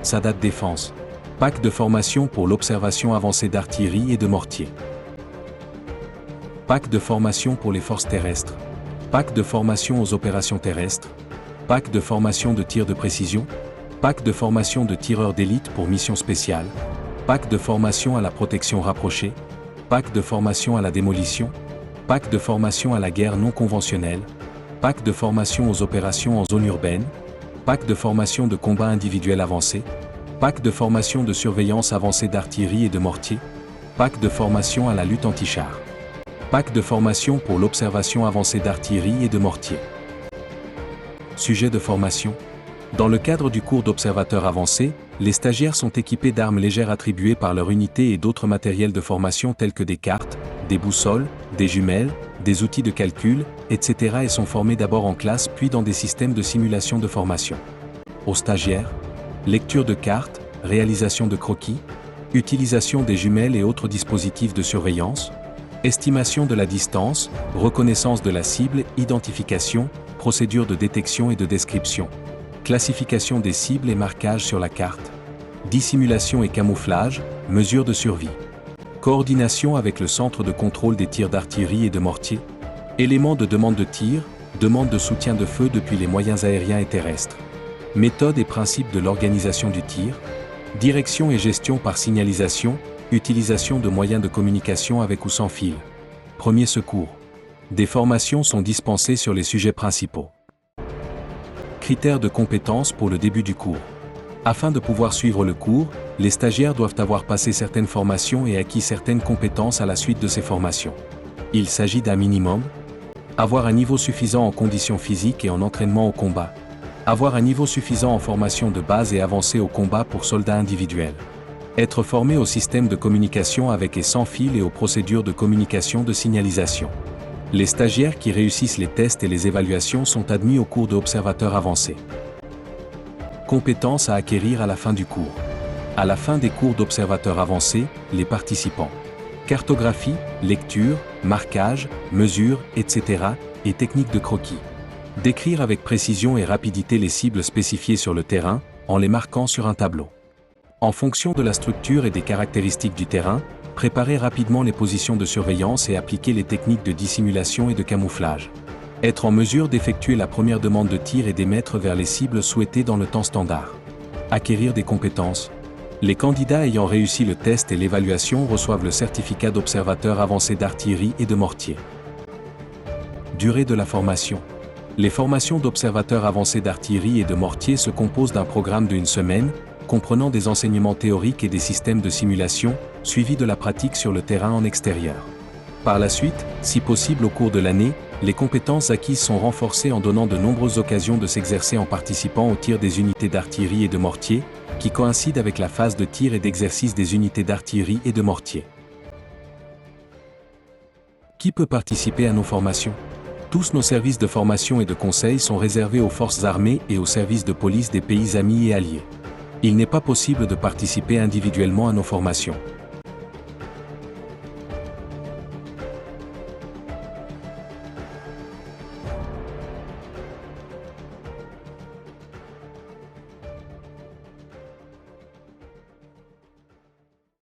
Sadat Défense. Pack de formation pour l'observation avancée d'artillerie et de mortier. Pack de formation pour les forces terrestres. Pack de formation aux opérations terrestres. Pack de formation de tir de précision. Pack de formation de tireurs d'élite pour missions spéciales. Pack de formation à la protection rapprochée. Pack de formation à la démolition. Pack de formation à la guerre non conventionnelle. Pack de formation aux opérations en zone urbaine. Pack de formation de combat individuel avancé. Pack de formation de surveillance avancée d'artillerie et de mortier. Pack de formation à la lutte anti-char. Pack de formation pour l'observation avancée d'artillerie et de mortier. Sujet de formation. Dans le cadre du cours d'observateur avancé, les stagiaires sont équipés d'armes légères attribuées par leur unité et d'autres matériels de formation tels que des cartes, des boussoles, des jumelles, des outils de calcul, etc. et sont formés d'abord en classe puis dans des systèmes de simulation de formation. Aux stagiaires, lecture de cartes, réalisation de croquis, utilisation des jumelles et autres dispositifs de surveillance, estimation de la distance, reconnaissance de la cible, identification, procédure de détection et de description, classification des cibles et marquage sur la carte, dissimulation et camouflage, mesures de survie, coordination avec le centre de contrôle des tirs d'artillerie et de mortier, éléments de demande de tir, demande de soutien de feu depuis les moyens aériens et terrestres, méthode et principes de l'organisation du tir, direction et gestion par signalisation, utilisation de moyens de communication avec ou sans fil, premier secours. Des formations sont dispensées sur les sujets principaux. Critères de compétences pour le début du cours. Afin de pouvoir suivre le cours, les stagiaires doivent avoir passé certaines formations et acquis certaines compétences à la suite de ces formations. Il s'agit d'un minimum. Avoir un niveau suffisant en conditions physiques et en entraînement au combat. Avoir un niveau suffisant en formation de base et avancée au combat pour soldats individuels. Être formé au système de communication avec et sans fil et aux procédures de communication de signalisation. Les stagiaires qui réussissent les tests et les évaluations sont admis au cours d'observateur avancé. Compétences à acquérir à la fin du cours. À la fin des cours d'observateur avancé, les participants. Cartographie, lecture, marquage, mesure, etc. et technique de croquis. Décrire avec précision et rapidité les cibles spécifiées sur le terrain, en les marquant sur un tableau. En fonction de la structure et des caractéristiques du terrain, préparer rapidement les positions de surveillance et appliquer les techniques de dissimulation et de camouflage. Être en mesure d'effectuer la première demande de tir et d'émettre vers les cibles souhaitées dans le temps standard. Acquérir des compétences. Les candidats ayant réussi le test et l'évaluation reçoivent le certificat d'observateur avancé d'artillerie et de mortier. Durée de la formation. Les formations d'observateurs avancés d'artillerie et de mortier se composent d'un programme d'une semaine, comprenant des enseignements théoriques et des systèmes de simulation, suivis de la pratique sur le terrain en extérieur. Par la suite, si possible au cours de l'année, les compétences acquises sont renforcées en donnant de nombreuses occasions de s'exercer en participant au tir des unités d'artillerie et de mortier, qui coïncident avec la phase de tir et d'exercice des unités d'artillerie et de mortier. Qui peut participer à nos formations ? Tous nos services de formation et de conseil sont réservés aux forces armées et aux services de police des pays amis et alliés. Il n'est pas possible de participer individuellement à nos formations.